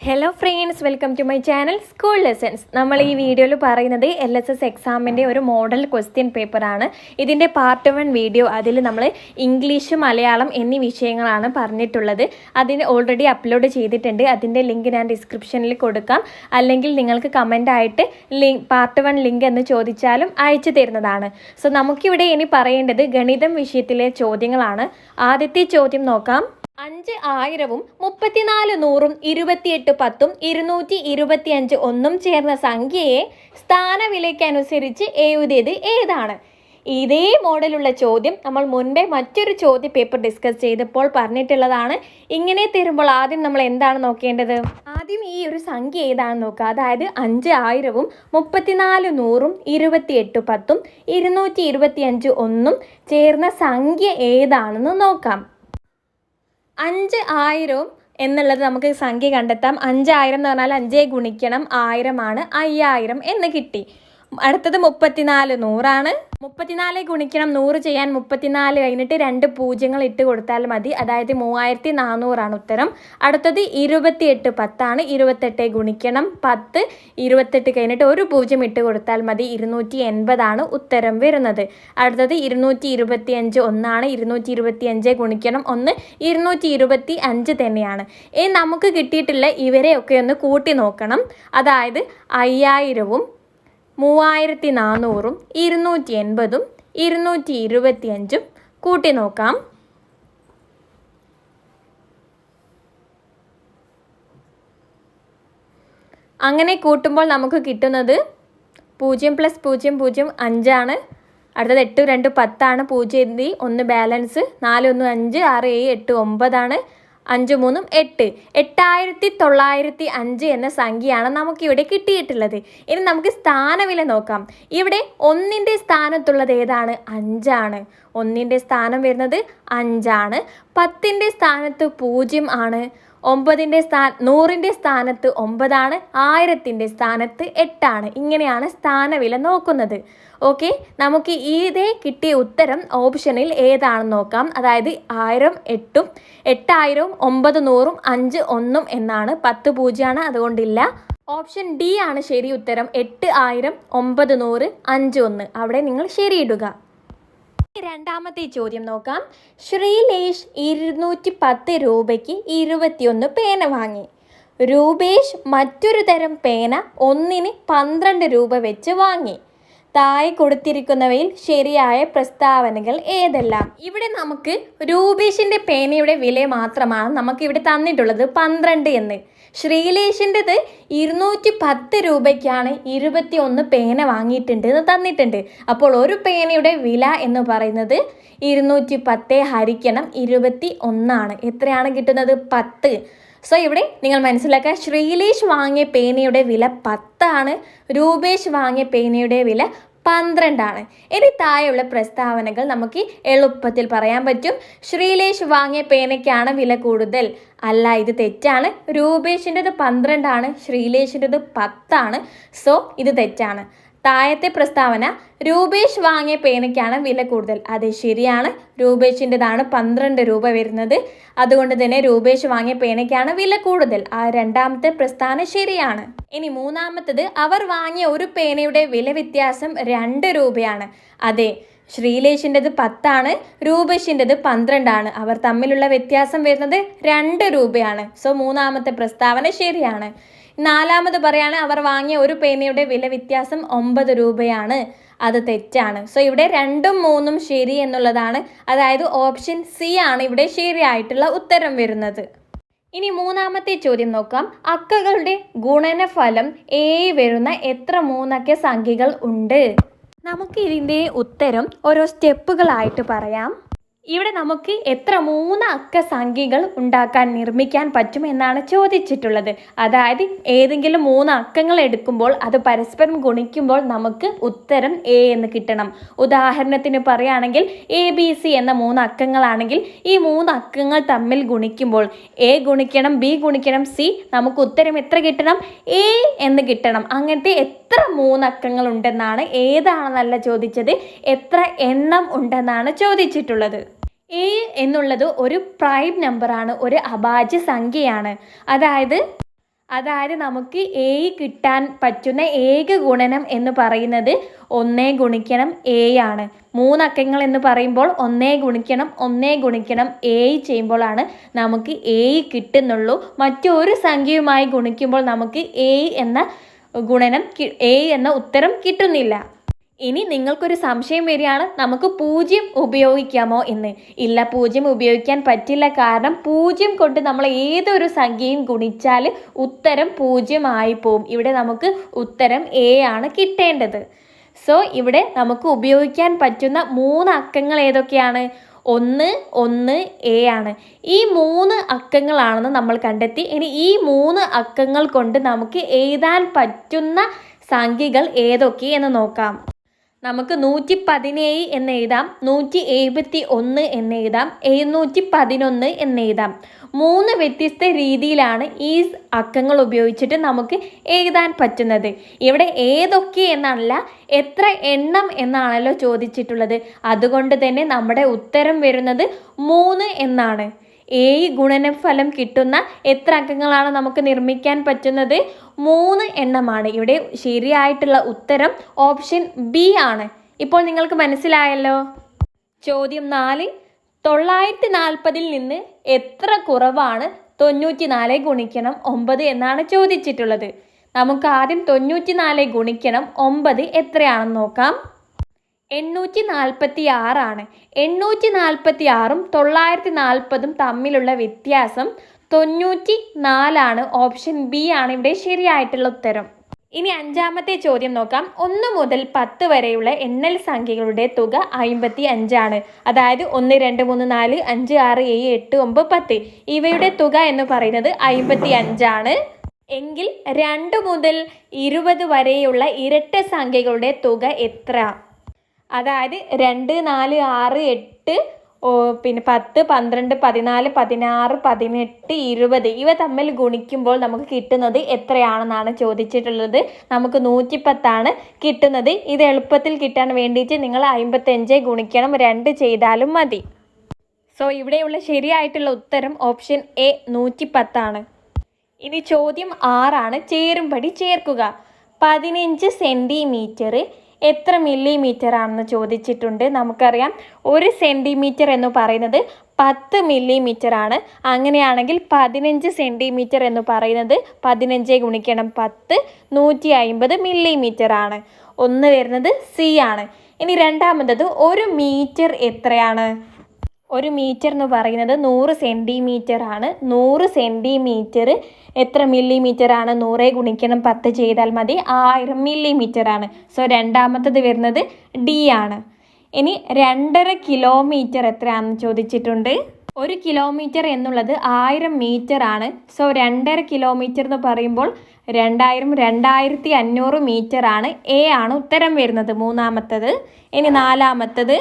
Hello friends, welcome to my channel school lessons. നമ്മൾ ഈ വീഡിയോയിൽ പറയുന്നത് LSS എക്സാമിൻ്റെ ഒരു മോഡൽ ക്വസ്റ്റ്യൻ പേപ്പറാണ്. ഇതിൻ്റെ പാർട്ട് 1 വീഡിയോ, അതിൽ നമ്മൾ ഇംഗ്ലീഷ്, മലയാളം എന്നീ വിഷയങ്ങളാണ് പറഞ്ഞിട്ടുള്ളത്. അതിന് ഓൾറെഡി അപ്ലോഡ് ചെയ്തിട്ടുണ്ട്. അതിൻ്റെ ലിങ്ക് ഞാൻ ഡിസ്ക്രിപ്ഷനിൽ കൊടുക്കാം. അല്ലെങ്കിൽ നിങ്ങൾക്ക് കമൻ്റായിട്ട് പാർട്ട് 1 ലിങ്ക് എന്ന് ചോദിച്ചാലും അയച്ചു തരുന്നതാണ്. സോ നമുക്കിവിടെ ഇനി പറയേണ്ടത് ഗണിതം വിഷയത്തിലെ ചോദ്യങ്ങളാണ്. ആദ്യത്തെ ചോദ്യം നോക്കാം. 5000 34 100 28 10 225 1 ചേർന്ന സംഖ്യയെ സ്ഥാനവിലയ്ക്കനുസരിച്ച് എഴുതിയത് ഏതാണ്? ഇതേ മോഡലുള്ള ചോദ്യം നമ്മൾ മുൻപേ മറ്റൊരു ചോദ്യ പേപ്പർ ഡിസ്കസ് ചെയ്തപ്പോൾ പറഞ്ഞിട്ടുള്ളതാണ്. ഇങ്ങനെ തരുമ്പോൾ ആദ്യം നമ്മൾ എന്താണ് നോക്കേണ്ടത്? ആദ്യം ഈ ഒരു സംഖ്യ ഏതാണെന്ന് നോക്കുക. അതായത് 5000 34 100 28 10 225 1 ചേർന്ന സംഖ്യ ഏതാണെന്ന് നോക്കാം. 5000 എന്നുള്ളത് നമുക്ക് സംഖ്യ കണ്ടെത്താം. 5000 എന്ന് പറഞ്ഞാൽ 5 ഗുണിക്കണം 1000 ആണ്, 5000 എന്ന് കിട്ടി. അടുത്തത് 34 100 34 ഗുണിക്കണം 100 ചെയ്യാൻ 34 കഴിഞ്ഞിട്ട് 2 പൂജ്യങ്ങൾ ഇട്ട് കൊടുത്താൽ മതി. അതായത് 3400 ഉത്തരം. അടുത്തത് 28 10 28 ഗുണിക്കണം 10 28 കഴിഞ്ഞിട്ട് 1 പൂജ്യം ഇട്ട് കൊടുത്താൽ മതി. 280 ഉത്തരം വരുന്നത്. അടുത്തത് 225 1 225 ഗുണിക്കണം 1 225 തന്നെയാണ്. നമുക്ക് കിട്ടിയിട്ടുള്ള ഇവരെയൊക്കെ ഒന്ന് കൂട്ടി നോക്കണം. അതായത് 5000 3400 280 225 കൂട്ടി നോക്കാം. അങ്ങനെ കൂട്ടുമ്പോൾ നമുക്ക് കിട്ടുന്നത് 0 + 0 0 5 ആണ്. അടുത്തത് 8 2 10 0 1 ബാലൻസ് 4 1 5 6 7 8 9 ആണ്. 5 3 8 8905 എന്ന സംഖ്യയാണ് നമുക്കിവിടെ കിട്ടിയിട്ടുള്ളത്. ഇനി നമുക്ക് സ്ഥാനവില നോക്കാം. ഇവിടെ 1ൻ്റെ സ്ഥാനത്തുള്ളത് ഏതാണ്? 5 ആണ്. 1ൻ്റെ സ്ഥാനം വരുന്നത് 5 ആണ്. 10ൻ്റെ സ്ഥാനത്ത് 0 ആണ്. 100ൻ്റെ സ്ഥാനത്ത് 9 ആണ്. 1000ൻ്റെ സ്ഥാനത്ത് 8 ആണ്. ഇങ്ങനെയാണ് സ്ഥാനവില നോക്കുന്നത്. ഓക്കെ, നമുക്ക് ഇതേ കിട്ടിയ ഉത്തരം ഓപ്ഷനിൽ ഏതാണെന്ന് നോക്കാം. അതായത് 1000 8 8000 900 5 1 എന്നാണ്. 10 0 ആണ്, അതുകൊണ്ടില്ല. ഓപ്ഷൻ ഡി ആണ് ശരി ഉത്തരം. 8000 900 5 1. അവിടെ നിങ്ങൾ ശരിയിടുക. രണ്ടാമത്തെ ചോദ്യം നോക്കാം. ശ്രീലേഷ് 210 രൂപയ്ക്ക് 21 പേന വാങ്ങി. രൂപേഷ് മറ്റൊരു തരം പേന ഒന്നിന് 12 രൂപ വെച്ച് വാങ്ങി. താഴെ കൊടുത്തിരിക്കുന്നവയിൽ ശരിയായ പ്രസ്താവനകൾ ഏതെല്ലാം? ഇവിടെ നമുക്ക് രൂപേഷിൻ്റെ പേനയുടെ വില മാത്രമാണ് നമുക്കിവിടെ തന്നിട്ടുള്ളത് 12 എന്ന്. ശ്രീലേഷിൻ്റെത് 210 രൂപയ്ക്കാണ് 21 പേന വാങ്ങിയിട്ടുണ്ട് എന്ന് തന്നിട്ടുണ്ട്. അപ്പോൾ ഒരു പേനയുടെ വില എന്ന് പറയുന്നത് 210 ഹരിക്കണം 21 ആണ്. എത്രയാണ് കിട്ടുന്നത്? 10. സോ ഇവിടെ നിങ്ങൾ മനസ്സിലാക്കുക, ശ്രീലേഷ് വാങ്ങിയ പേനയുടെ വില 10 ആണ്. രൂപേഷ് വാങ്ങിയ പേനയുടെ വില 12 ആണ്. ഇനി താഴെയുള്ള പ്രസ്താവനകൾ നമുക്ക് എളുപ്പത്തിൽ പറയാൻ പറ്റും. ശ്രീലേഷ് വാങ്ങിയ പേനയ്ക്കാണ് വില കൂടുതൽ. അല്ല, ഇത് തെറ്റാണ്. രൂപേഷിൻ്റെത് 12 ആണ്, ശ്രീലേഷിൻ്റെത് 10 ആണ്. സോ ഇത് തെറ്റാണ്. താഴത്തെ പ്രസ്താവന രൂപേഷ് വാങ്ങിയ പേനയ്ക്കാണ് വില കൂടുതൽ. അത് ശരിയാണ്. രൂപേഷിൻ്റെതാണ് 12 രൂപ വരുന്നത്. അതുകൊണ്ട് തന്നെ രൂപേഷ് വാങ്ങിയ പേനയ്ക്കാണ് വില കൂടുതൽ. ആ രണ്ടാമത്തെ പ്രസ്താവന ശരിയാണ്. ഇനി മൂന്നാമത്തത്, അവർ വാങ്ങിയ ഒരു പേനയുടെ വില വ്യത്യാസം 2 രൂപയാണ്. അതെ, ശ്രീലേഷിൻ്റെത് 10 ആണ്, രൂപേഷിൻ്റെത് 12 ആണ്. അവർ തമ്മിലുള്ള വ്യത്യാസം വരുന്നത് 2 രൂപയാണ്. സോ മൂന്നാമത്തെ പ്രസ്താവന ശരിയാണ്. നാലാമത് പറയാണ്, അവർ വാങ്ങിയ ഒരു പേനയുടെ വില വ്യത്യാസം 9 രൂപയാണ്. അത് തെറ്റാണ്. സോ ഇവിടെ 2ഉം 3ഉം ശരി എന്നുള്ളതാണ്. അതായത് ഓപ്ഷൻ സി ആണ് ഇവിടെ ശരിയായിട്ടുള്ള ഉത്തരം വരുന്നത്. ഇനി മൂന്നാമത്തെ ചോദ്യം നോക്കാം. അക്കങ്ങളുടെ ഗുണനഫലം A വരുന്ന എത്ര 3 അക്ക സംഖ്യകൾ ഉണ്ട്? നമുക്ക് ഇതിൻ്റെ ഉത്തരം ഓരോ സ്റ്റെപ്പുകളായിട്ട് പറയാം. ഇവിടെ നമുക്ക് എത്ര 3 അക്ക സംഖ്യകൾ നിർമ്മിക്കാൻ പറ്റും എന്നാണ് ചോദിച്ചിട്ടുള്ളത്. അതായത് ഏതെങ്കിലും 3 അക്കങ്ങൾ എടുക്കുമ്പോൾ അത് പരസ്പരം ഗുണിക്കുമ്പോൾ നമുക്ക് ഉത്തരം A എന്ന് കിട്ടണം. ഉദാഹരണത്തിന് പറയുകയാണെങ്കിൽ ABC എന്ന 3 അക്കങ്ങളാണെങ്കിൽ ഈ 3 അക്കങ്ങൾ തമ്മിൽ ഗുണിക്കുമ്പോൾ A ഗുണിക്കണം B ഗുണിക്കണം C, നമുക്ക് ഉത്തരം എത്ര കിട്ടണം? A എന്ന് കിട്ടണം. അങ്ങനത്തെ എത്ര 3 അക്കങ്ങൾ ഉണ്ടെന്നാണ്, ഏതാണെന്നല്ല ചോദിച്ചത്, എത്ര എണ്ണം ഉണ്ടെന്നാണ് ചോദിച്ചിട്ടുള്ളത്. A എന്നുള്ളത് ഒരു പ്രൈം നമ്പറാണ്, ഒരു അഭാജ്യ സംഖ്യയാണ്. അതായത് അതായത് നമുക്ക് എ കിട്ടാൻ പറ്റുന്ന ഏക ഗുണനം എന്ന് പറയുന്നത് 1 ഗുണിക്കണം എ ആണ്. 3 അക്കങ്ങൾ എന്ന് പറയുമ്പോൾ 1 ഗുണിക്കണം 1 ഗുണിക്കണം എ ചെയ്യുമ്പോഴാണ് നമുക്ക് എ കിട്ടുന്നുള്ളൂ. മറ്റൊരു സംഖ്യയുമായി ഗുണിക്കുമ്പോൾ നമുക്ക് എ എന്ന ഗുണനം എ എന്ന ഉത്തരം കിട്ടുന്നില്ല. ഇനി നിങ്ങൾക്കൊരു സംശയം വരികയാണ്, നമുക്ക് 0 ഉപയോഗിക്കാമോ എന്ന്. ഇല്ല, 0 ഉപയോഗിക്കാൻ പറ്റില്ല. കാരണം 0 കൊണ്ട് നമ്മൾ ഏതൊരു സംഖ്യയും ഗുണിച്ചാൽ ഉത്തരം 0 ആയി പോവും. ഇവിടെ നമുക്ക് ഉത്തരം എ ആണ് കിട്ടേണ്ടത്. സോ ഇവിടെ നമുക്ക് ഉപയോഗിക്കാൻ പറ്റുന്ന 3 അക്കങ്ങൾ ഏതൊക്കെയാണ്? 1 1 എ ആണ്. ഈ 3 അക്കങ്ങളാണെന്ന് നമ്മൾ കണ്ടെത്തി. ഇനി ഈ 3 അക്കങ്ങൾ കൊണ്ട് നമുക്ക് എഴുതാൻ പറ്റുന്ന സംഖ്യകൾ ഏതൊക്കെ എന്ന് നോക്കാം. നമുക്ക് 117 എന്ന് എഴുതാം, 171 എന്ന് എഴുതാം, 711 എന്ന് എഴുതാം. 3 വ്യത്യസ്ത രീതിയിലാണ് ഈ അക്കങ്ങൾ ഉപയോഗിച്ചിട്ട് നമുക്ക് എഴുതാൻ പറ്റുന്നത്. ഇവിടെ ഏതൊക്കെ എന്നല്ല, എത്ര എണ്ണം എന്നാണല്ലോ ചോദിച്ചിട്ടുള്ളത്. അതുകൊണ്ട് തന്നെ നമ്മുടെ ഉത്തരം വരുന്നത് 3 എന്നാണ്. ഗുണനഫലം കിട്ടുന്ന എത്ര അക്കങ്ങളാണ് നമുക്ക് നിർമ്മിക്കാൻ പറ്റുന്നത്? 3 എണ്ണമാണ്. ഇവിടെ ശരിയായിട്ടുള്ള ഉത്തരം ഓപ്ഷൻ ബി ആണ്. ഇപ്പോൾ നിങ്ങൾക്ക് മനസ്സിലായല്ലോ. ചോദ്യം 4. 940 നിന്ന് എത്ര കുറവാണ് 94 ഗുണിക്കണം 9 എന്നാണ് ചോദിച്ചിട്ടുള്ളത്. നമുക്ക് ആദ്യം 94 ഗുണിക്കണം 9 എത്രയാണെന്ന് നോക്കാം. 846 ആണ്. 846ഉം 940ഉം തമ്മിലുള്ള വ്യത്യാസം 94 ആണ്. ഓപ്ഷൻ ബി ആണ് ഇവിടെ ശരിയായിട്ടുള്ള ഉത്തരം. ഇനി 5ാമത്തെ ചോദ്യം നോക്കാം. 1 മുതൽ 10 വരെയുള്ള എണ്ണൽ സംഖ്യകളുടെ തുക 55 ആണ്. അതായത് 1 2 3 4 5 6 7 8 9 10 ഇവയുടെ തുക എന്ന് പറയുന്നത് 55 ആണ്. എങ്കിൽ 2 മുതൽ 20 വരെയുള്ള ഇരട്ട സംഖ്യകളുടെ തുക എത്ര? അതായത് 2 4 6 8 പിന്നെ 10 12 14 16 18 20 ഇവ തമ്മിൽ ഗുണിക്കുമ്പോൾ നമുക്ക് കിട്ടുന്നത് എത്രയാണെന്നാണ് ചോദിച്ചിട്ടുള്ളത്. നമുക്ക് 110 ആണ് കിട്ടുന്നത്. ഇത് എളുപ്പത്തിൽ കിട്ടാൻ വേണ്ടിയിട്ട് നിങ്ങൾ 55 ഗുണിക്കണം 2 ചെയ്താലും മതി. സോ ഇവിടെയുള്ള ശരിയായിട്ടുള്ള ഉത്തരം ഓപ്ഷൻ എ 110 ആണ്. ഇനി ചോദ്യം 6 ആണ്. ചേരുംപടി ചേർക്കുക. 15 സെൻറ്റിമീറ്റർ എത്ര മില്ലിമീറ്റർ ആണെന്ന് ചോദിച്ചിട്ടുണ്ട്. നമുക്കറിയാം 1 സെൻറ്റിമീറ്റർ എന്ന് പറയുന്നത് 10 മില്ലിമീറ്റർ ആണ്. അങ്ങനെയാണെങ്കിൽ 15 സെൻറ്റിമീറ്റർ എന്ന് പറയുന്നത് 15 ഗുണിക്കണം 10 150 മില്ലിമീറ്റർ ആണ്. 1 വരുന്നത് സി ആണ്. ഇനി രണ്ടാമത്തത് 1 മീറ്റർ എത്രയാണ്? 1 മീറ്റർ എന്ന് പറയുന്നത് 100 സെൻറ്റിമീറ്റർ ആണ്. 100 സെൻറ്റിമീറ്റർ എത്ര മില്ലിമീറ്റർ ആണ്? 100 ഗുണിക്കണം 10 ചെയ്താൽ മതി, 1000 മില്ലിമീറ്റർ ആണ്. സോ രണ്ടാമത്തത് വരുന്നത് ഡി ആണ്. ഇനി 2.5 കിലോമീറ്റർ എത്രയാണെന്ന് ചോദിച്ചിട്ടുണ്ട്. 1 കിലോമീറ്റർ എന്നുള്ളത് 1000 മീറ്റർ ആണ്. സോ 2.5 കിലോമീറ്റർ എന്ന് പറയുമ്പോൾ 2000 2500 മീറ്റർ ആണ്. എ ആണ് ഉത്തരം വരുന്നത് മൂന്നാമത്തത്. ഇനി നാലാമത്തത്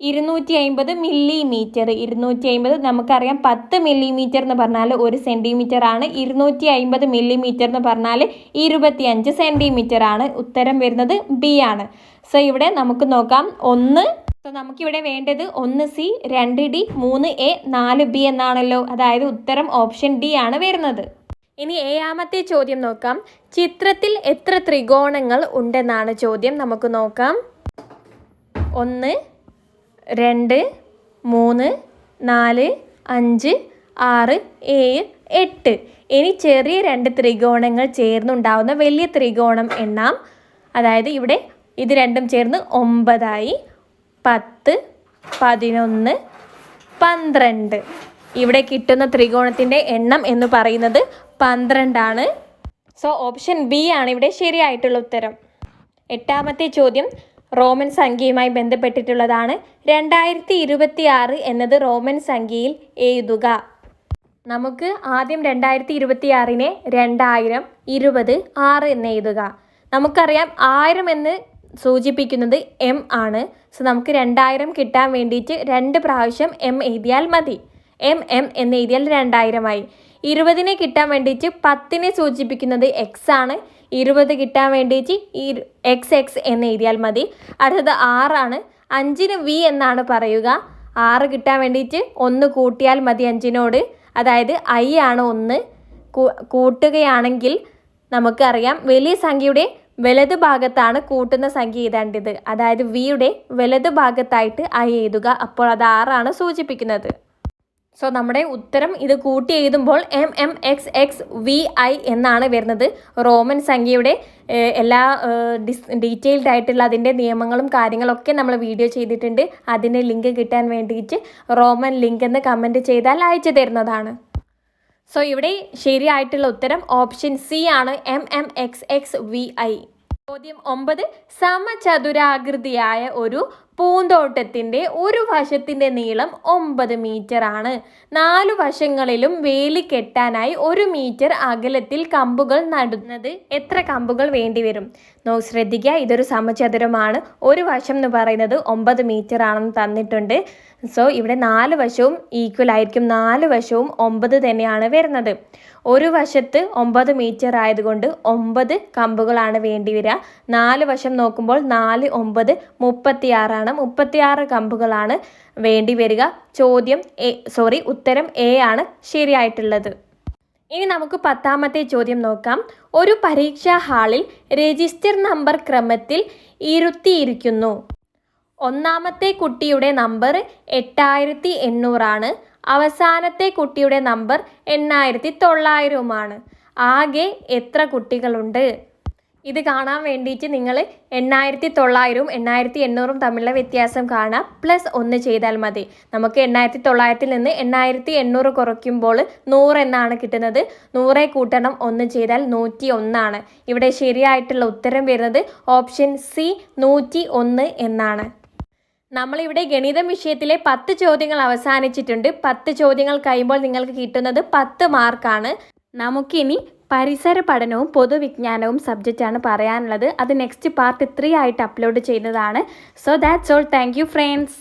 250 മില്ലിമീറ്റർ. 250 നമുക്കറിയാം 10 മില്ലിമീറ്റർ എന്ന് പറഞ്ഞാൽ 1 സെൻറ്റിമീറ്റർ ആണ്. 250 മില്ലിമീറ്റർ എന്ന് പറഞ്ഞാൽ 25 സെൻറ്റിമീറ്റർ ആണ്. ഉത്തരം വരുന്നത് ബി ആണ്. സോ ഇവിടെ നമുക്ക് നോക്കാം 1. സോ നമുക്കിവിടെ വേണ്ടത് 1 സി 2 ഡി 3 എ 4 ബി എന്നാണല്ലോ. അതായത് ഉത്തരം ഓപ്ഷൻ ഡി ആണ് വരുന്നത്. ഇനി 7ാമത്തെ ചോദ്യം നോക്കാം. ചിത്രത്തിൽ എത്ര ത്രികോണങ്ങൾ ഉണ്ടെന്നാണ് ചോദ്യം. നമുക്ക് നോക്കാം. 1 2 3 4 5 6 7 8. ഇനി ചെറിയ 2 ത്രികോണങ്ങൾ ചേർന്നുണ്ടാവുന്ന വലിയ ത്രികോണം എണ്ണാം. അതായത് ഇവിടെ ഇത് രണ്ടും ചേർന്ന് 9 ആയി. 10 11 12. ഇവിടെ കിട്ടുന്ന ത്രികോണത്തിൻ്റെ എണ്ണം എന്ന് പറയുന്നത് 12 ആണ്. സോ ഓപ്ഷൻ ബി ആണ് ഇവിടെ ശരിയായിട്ടുള്ള ഉത്തരം. 8ാമത്തെ ചോദ്യം റോമൻ സംഖ്യയുമായി ബന്ധപ്പെട്ടിട്ടുള്ളതാണ്. 2026 എന്നത് റോമൻ സംഖ്യയിൽ എഴുതുക. നമുക്ക് ആദ്യം 2026നെ 2000 20 6 എന്ന് എഴുതുക. നമുക്കറിയാം 1000 എന്ന് സൂചിപ്പിക്കുന്നത് എം ആണ്. സോ നമുക്ക് 2000 കിട്ടാൻ വേണ്ടിയിട്ട് 2 പ്രാവശ്യം എം എഴുതിയാൽ മതി. എം എന്ന് എഴുതിയാൽ 2000 ആയി. 20നെ കിട്ടാൻ വേണ്ടിയിട്ട് 10നെ സൂചിപ്പിക്കുന്നത് എക്സ് ആണ്. 20 കിട്ടാൻ വേണ്ടിയിട്ട് ഈ എക്സ് എന്ന് എഴുതിയാൽ മതി. അടുത്തത് 6 ആണ്. 5ന് വി എന്നാണ് പറയുക. 6 കിട്ടാൻ വേണ്ടിയിട്ട് 1 കൂട്ടിയാൽ മതി 5നോട്. അതായത് ഐ ആണ് 1. കൂട്ടുകയാണെങ്കിൽ നമുക്കറിയാം വലിയ സംഖ്യയുടെ വലതു ഭാഗത്താണ് കൂട്ടുന്ന സംഖ്യ എഴുതേണ്ടത്. അതായത് വിയുടെ വലതു ഭാഗത്തായിട്ട് ഐ എഴുതുക. അപ്പോൾ അത് 6 സൂചിപ്പിക്കുന്നത്. സോ നമ്മുടെ ഉത്തരം ഇത് കൂട്ടി എഴുതുമ്പോൾ MMXXVI എന്നാണ് വരുന്നത്. റോമൻ സംഖ്യയുടെ എല്ലാ ഡീറ്റെയിൽഡ് ആയിട്ടുള്ള അതിൻ്റെ നിയമങ്ങളും കാര്യങ്ങളൊക്കെ നമ്മൾ വീഡിയോ ചെയ്തിട്ടുണ്ട്. അതിൻ്റെ ലിങ്ക് കിട്ടാൻ വേണ്ടിയിട്ട് റോമൻ ലിങ്ക് എന്ന് കമൻറ്റ് ചെയ്താൽ അയച്ചു തരുന്നതാണ്. സോ ഇവിടെ ശരിയായിട്ടുള്ള ഉത്തരം ഓപ്ഷൻ സി ആണ്, MMXXVI. ചോദ്യം 9. സമചതുരാകൃതിയായ ഒരു പൂന്തോട്ടത്തിൻ്റെ ഒരു വശത്തിൻ്റെ നീളം 9 മീറ്റർ ആണ്. 4 വശങ്ങളിലും വേലി കെട്ടാനായി 1 മീറ്റർ അകലത്തിൽ കമ്പുകൾ നടുന്നത് എത്ര കമ്പുകൾ വേണ്ടിവരും? ശ്രദ്ധിക്കുക, ഇതൊരു സമചതുരമാണ്. ഒരു വശം എന്ന് പറയുന്നത് 9 മീറ്റർ ആണെന്ന് തന്നിട്ടുണ്ട്. സോ ഇവിടെ 4 വശവും ഈക്വൽ ആയിരിക്കും. 4 വശവും 9 തന്നെയാണ് വരുന്നത്. ഒരു വശത്ത് 9 മീറ്റർ ആയതുകൊണ്ട് 9 കമ്പുകളാണ് വേണ്ടി വരിക. 4 വശം നോക്കുമ്പോൾ 4 9 36 36 കമ്പുകളാണ് വേണ്ടി വരിക. ഉത്തരം എ ആണ് ശരിയായിട്ടുള്ളത്. ഇനി നമുക്ക് 10ാമത്തെ ചോദ്യം നോക്കാം. ഒരു പരീക്ഷാ ഹാളിൽ രജിസ്റ്റർ നമ്പർ ക്രമത്തിൽ ഇരുത്തിയിരിക്കുന്നു. 1ാമത്തെ കുട്ടിയുടെ നമ്പർ 8800 ആണ്. അവസാനത്തെ കുട്ടിയുടെ നമ്പർ 8900 ആകെ എത്ര കുട്ടികളുണ്ട്? ഇത് കാണാൻ വേണ്ടിയിട്ട് നിങ്ങൾ 8900 8800 തമ്മിലുള്ള വ്യത്യാസം കാണാം. +1 ചെയ്താൽ മതി. നമുക്ക് 8900 നിന്ന് 8800 കുറയ്ക്കുമ്പോൾ 100 എന്നാണ് കിട്ടുന്നത്. 100 കൂട്ടണം 1 ചെയ്താൽ 101 ഇവിടെ ശരിയായിട്ടുള്ള ഉത്തരം വരുന്നത് ഓപ്ഷൻ സി 101 എന്നാണ്. നമ്മളിവിടെ ഗണിതം വിഷയത്തിലെ 10 ചോദ്യങ്ങൾ അവസാനിച്ചിട്ടുണ്ട്. 10 ചോദ്യങ്ങൾ കഴിയുമ്പോൾ നിങ്ങൾക്ക് കിട്ടുന്നത് 10 മാർക്കാണ്. നമുക്കിനി പരിസര പഠനവും പൊതുവിജ്ഞാനവും സബ്ജക്റ്റാണ് പറയാനുള്ളത്. അത് നെക്സ്റ്റ് പാർട്ട് 3 ആയിട്ട് അപ്ലോഡ് ചെയ്യുന്നതാണ്. So that's all. Thank you friends.